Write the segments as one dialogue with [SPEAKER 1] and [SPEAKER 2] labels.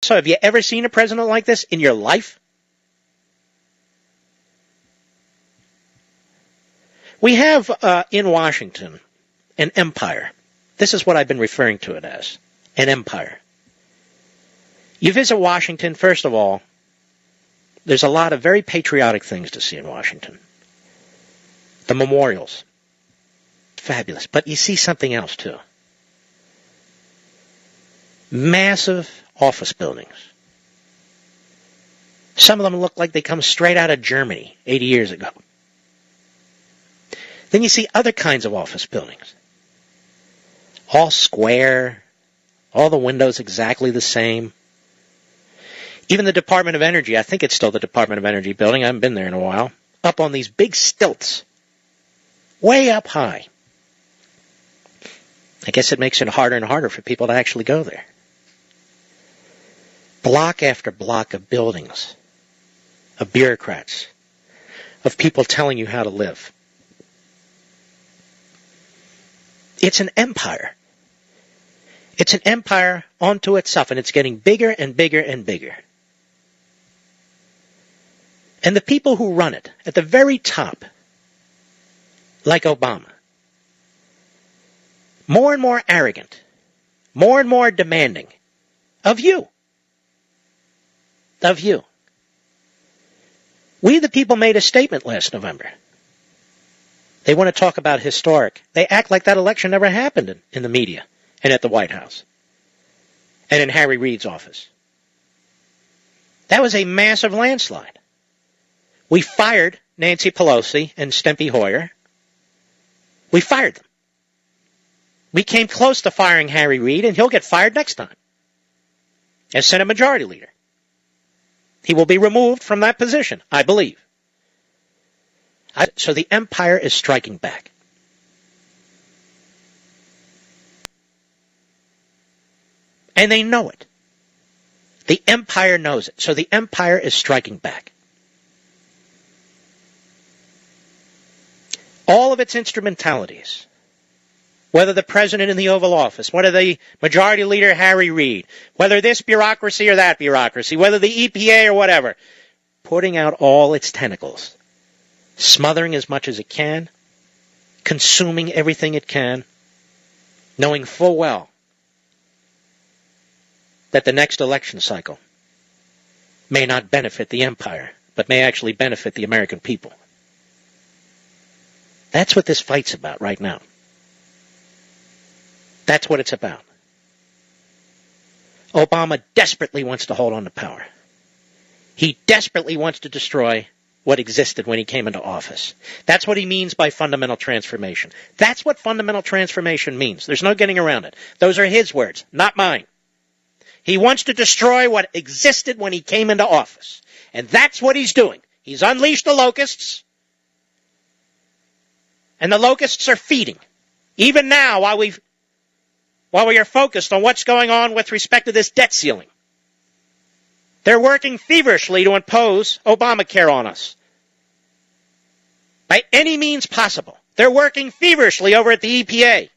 [SPEAKER 1] So have you ever seen a president like this in your life? We have in Washington an empire. This is what I've been referring to it as, an empire. You visit Washington, first of all, there's a lot of very patriotic things to see in Washington. The memorials, fabulous. But you see something else too. Massive office buildings. Some of them look like they come straight out of Germany 80 years ago. Then you see other kinds of office buildings. All square, all the windows exactly the same. Even the Department of Energy, I think it's still the Department of Energy building, I haven't been there in a while, up on these big stilts, way up high. I guess it makes it harder and harder for people to actually go there. Block after block of buildings, of bureaucrats, of people telling you how to live. It's an empire. It's an empire unto itself, and it's getting bigger and bigger and bigger. And the people who run it, at the very top, like Obama, more and more arrogant, more and more demanding of you. Of you. We, the people, made a statement last November. They want to talk about historic. They act like that election never happened in the media and at the White House and in Harry Reid's office. That was a massive landslide. We fired Nancy Pelosi and Steny Hoyer. We fired them. We came close to firing Harry Reid, and he'll get fired next time as Senate Majority Leader. He will be removed from that position, I believe. So the empire is striking back. And they know it. The empire knows it. So the empire is striking back. All of its instrumentalities, whether the president in the Oval Office, whether the Majority Leader Harry Reid, whether this bureaucracy or that bureaucracy, whether the EPA or whatever, putting out all its tentacles, smothering as much as it can, consuming everything it can, knowing full well that the next election cycle may not benefit the empire, but may actually benefit the American people. That's what this fight's about right now. That's what it's about. Obama desperately wants to hold on to power. He desperately wants to destroy what existed when he came into office. That's what he means by fundamental transformation. That's what fundamental transformation means. There's no getting around it. Those are his words, not mine. He wants to destroy what existed when he came into office. And that's what he's doing. He's unleashed the locusts. And the locusts are feeding. Even now, while we are focused on what's going on with respect to this debt ceiling. They're working feverishly to impose Obamacare on us. By any means possible. They're working feverishly over at the EPA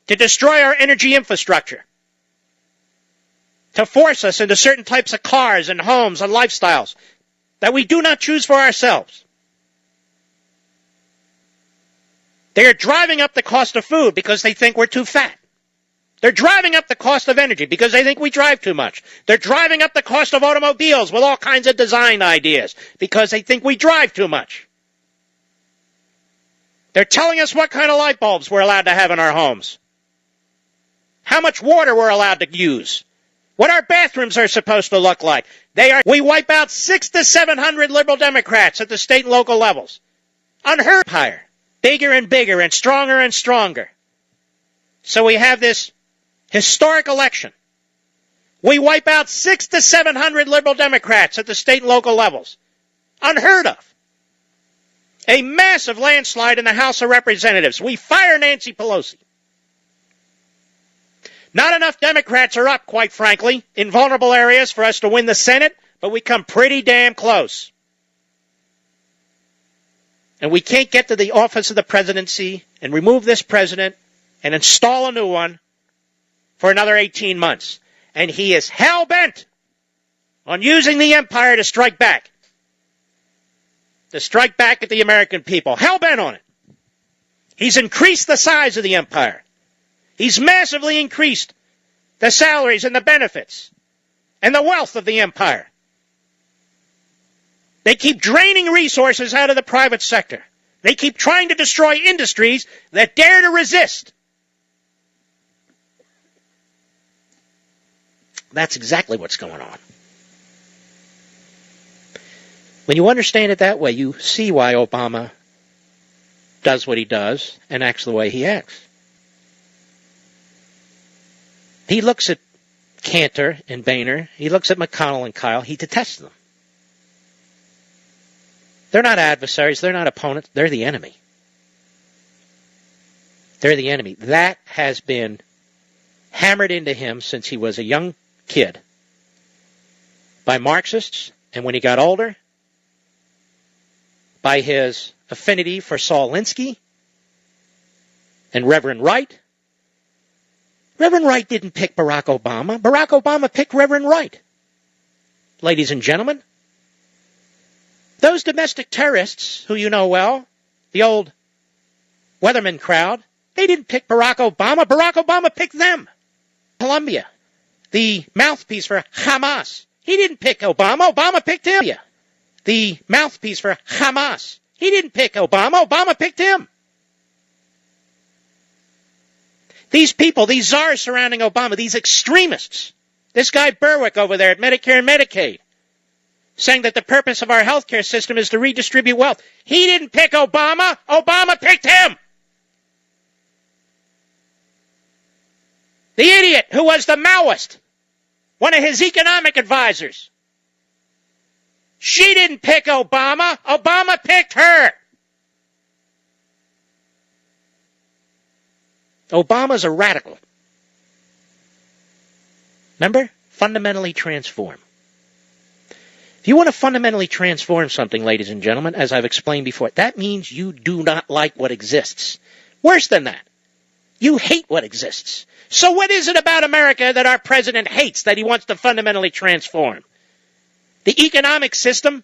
[SPEAKER 1] to destroy our energy infrastructure. To force us into certain types of cars and homes and lifestyles that we do not choose for ourselves. They are driving up the cost of food because they think we're too fat. They're driving up the cost of energy because they think we drive too much. They're driving up the cost of automobiles with all kinds of design ideas because they think we drive too much. They're telling us what kind of light bulbs we're allowed to have in our homes. How much water we're allowed to use. What our bathrooms are supposed to look like. We wipe out 600 to 700 liberal Democrats at the state and local levels. Unheard of. Bigger and bigger and stronger. So we have this historic election. We wipe out 600 to 700 liberal Democrats at the state and local levels. Unheard of. A massive landslide in the House of Representatives. We fire Nancy Pelosi. Not enough Democrats are up, quite frankly, in vulnerable areas for us to win the Senate, but we come pretty damn close. And we can't get to the office of the presidency and remove this president and install a new one for another 18 months. And he is hell-bent on using the empire to strike back. To strike back at the American people. Hell-bent on it. He's increased the size of the empire. He's massively increased the salaries and the benefits and the wealth of the empire. They keep draining resources out of the private sector. They keep trying to destroy industries that dare to resist. That's exactly what's going on. When you understand it that way, you see why Obama does what he does and acts the way he acts. He looks at Cantor and Boehner. He looks at McConnell and Kyle. He detests them. They're not adversaries. They're not opponents. They're the enemy. They're the enemy. That has been hammered into him since he was a young kid by Marxists, and when he got older, by his affinity for Saul Alinsky and Reverend Wright. Reverend Wright didn't pick Barack Obama. Barack Obama picked Reverend Wright. Ladies and gentlemen, those domestic terrorists who you know well, the old Weatherman crowd, they didn't pick Barack Obama. Barack Obama picked them. Colombia, the mouthpiece for Hamas, he didn't pick Obama. Obama picked him. The mouthpiece for Hamas, he didn't pick Obama. Obama picked him. These people, these czars surrounding Obama, these extremists, this guy Berwick over there at Medicare and Medicaid, saying that the purpose of our healthcare system is to redistribute wealth. He didn't pick Obama. Obama picked him. The idiot who was the Maoist, one of his economic advisors. She didn't pick Obama. Obama picked her. Obama's a radical. Remember? Fundamentally transform. If you want to fundamentally transform something, ladies and gentlemen, as I've explained before, that means you do not like what exists. Worse than that, you hate what exists. So what is it about America that our president hates, that he wants to fundamentally transform? The economic system?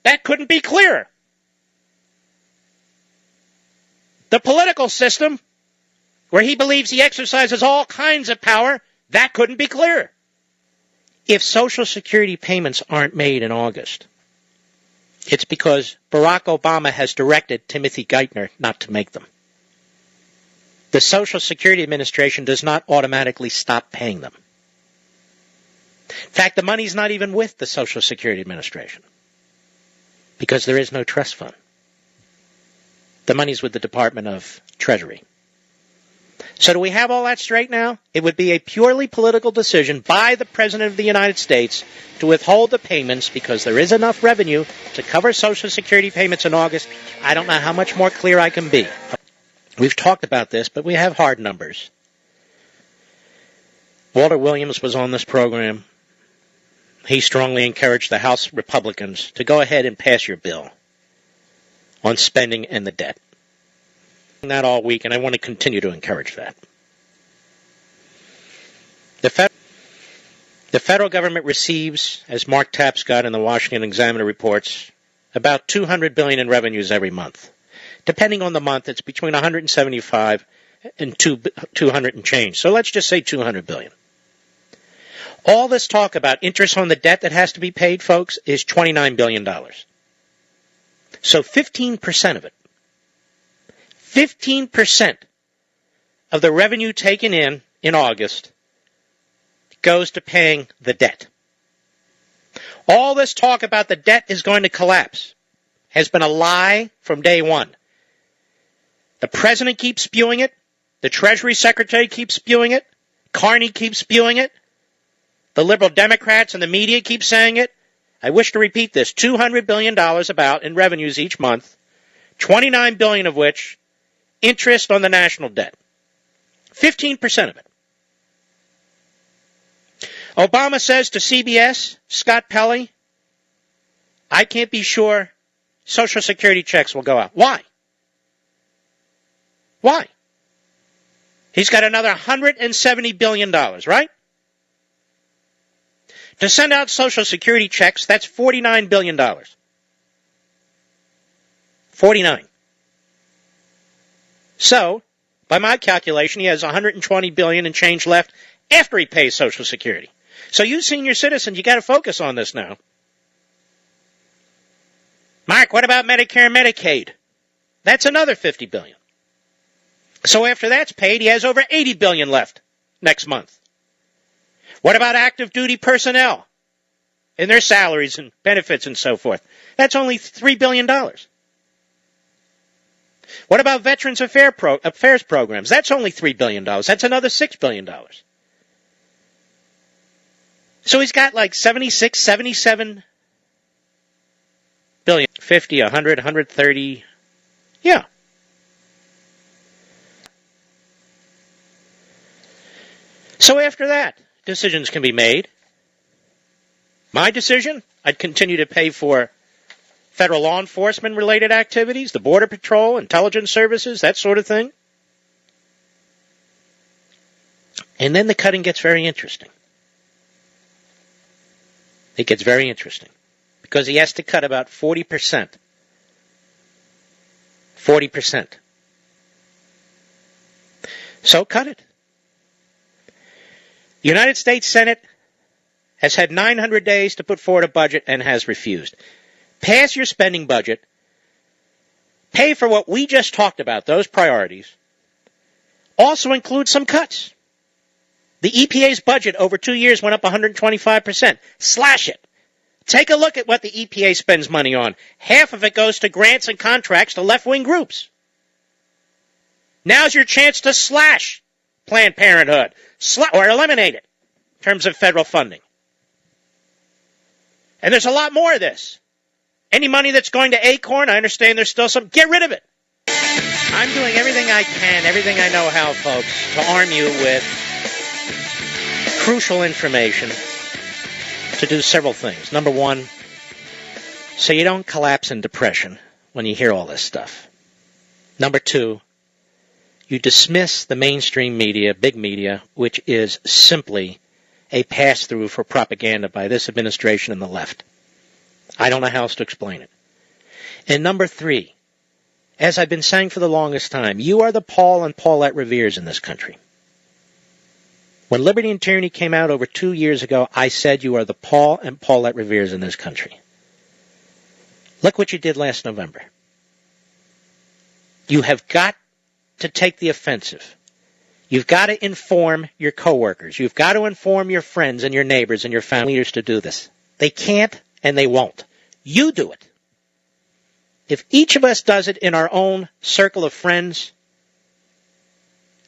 [SPEAKER 1] That couldn't be clearer. The political system, where he believes he exercises all kinds of power, that couldn't be clearer. If Social Security payments aren't made in August, it's because Barack Obama has directed Timothy Geithner not to make them. The Social Security Administration does not automatically stop paying them. In fact, the money's not even with the Social Security Administration because there is no trust fund. The money's with the Department of Treasury. So do we have all that straight now? It would be a purely political decision by the President of the United States to withhold the payments because there is enough revenue to cover Social Security payments in August. I don't know how much more clear I can be. We've talked about this, but we have hard numbers. Walter Williams was on this program. He strongly encouraged the House Republicans to go ahead and pass your bill on spending and the debt. That all week, and I want to continue to encourage that. The federal government receives, as Mark Tapscott in the Washington Examiner reports, about $200 billion in revenues every month. Depending on the month, it's between 175 and 200 and change. So let's just say $200 billion. All this talk about interest on the debt that has to be paid, folks, is $29 billion. So 15% of it. 15% of the revenue taken in August goes to paying the debt. All this talk about the debt is going to collapse has been a lie from day one. The president keeps spewing it. The Treasury Secretary keeps spewing it. Carney keeps spewing it. The liberal Democrats and the media keep saying it. I wish to repeat this. $200 billion about in revenues each month, $29 billion of which interest on the national debt. 15% of it. Obama says to CBS, Scott Pelley, I can't be sure Social Security checks will go out. Why? Why? He's got another $170 billion, right? To send out Social Security checks, that's $49 billion. 49. So, by my calculation, he has $120 billion and change left after he pays Social Security. So you senior citizens, you got to focus on this now. Mark, what about Medicare and Medicaid? That's another $50 billion. So after that's paid, he has over $80 billion left next month. What about active duty personnel and their salaries and benefits and so forth? That's only $3 billion. What about Veterans Affairs programs? That's only $3 billion. That's another $6 billion. So he's got like 76, 77 billion, 50, 100, 130. Yeah. So after that, decisions can be made. My decision, I'd continue to pay for federal law enforcement related activities, the Border Patrol, intelligence services, that sort of thing. And then the cutting gets very interesting. It gets very interesting because he has to cut about 40%. 40%. So cut it. The United States Senate has had 900 days to put forward a budget and has refused. Pass your spending budget. Pay for what we just talked about, those priorities. Also include some cuts. The EPA's budget over 2 years went up 125%. Slash it. Take a look at what the EPA spends money on. Half of it goes to grants and contracts to left-wing groups. Now's your chance to slash Planned Parenthood or eliminate it in terms of federal funding. And there's a lot more of this. Any money that's going to Acorn, I understand there's still some, get rid of it. I'm doing everything I can, everything I know how, folks, to arm you with crucial information to do several things. Number one, so you don't collapse in depression when you hear all this stuff. Number two, you dismiss the mainstream media, big media, which is simply a pass-through for propaganda by this administration and the left. I don't know how else to explain it. And number three, as I've been saying for the longest time, you are the Paul and Paulette Reveres in this country. When Liberty and Tyranny came out over 2 years ago, I said you are the Paul and Paulette Reveres in this country. Look what you did last November. You have got to take the offensive. You've got to inform your coworkers. You've got to inform your friends and your neighbors and your family leaders to do this. They can't and they won't. You do it. If each of us does it in our own circle of friends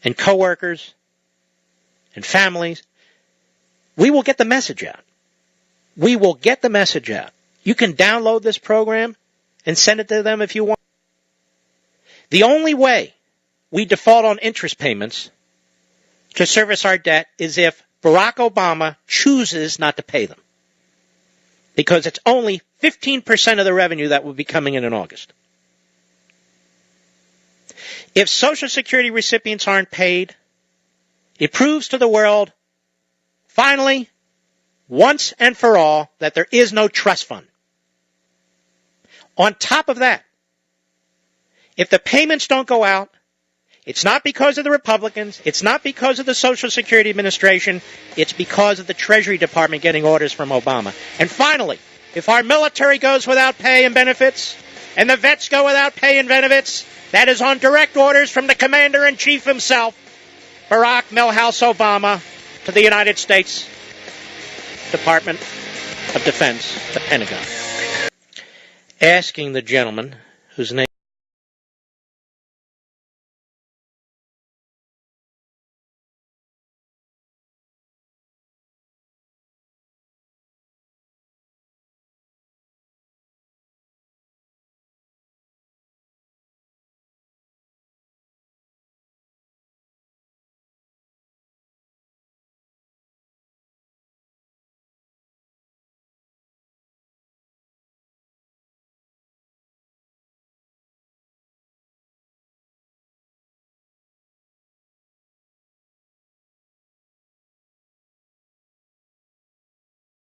[SPEAKER 1] and coworkers and families, we will get the message out. We will get the message out. You can download this program and send it to them if you want. The only way we default on interest payments to service our debt is if Barack Obama chooses not to pay them. Because it's only 15% of the revenue that will be coming in August. If Social Security recipients aren't paid, it proves to the world, finally, once and for all, that there is no trust fund. On top of that, if the payments don't go out, it's not because of the Republicans, it's not because of the Social Security Administration, it's because of the Treasury Department getting orders from Obama. And finally, if our military goes without pay and benefits, and the vets go without pay and benefits, that is on direct orders from the Commander-in-Chief himself, Barack Milhouse Obama, to the United States Department of Defense, the Pentagon. Asking the gentleman, whose name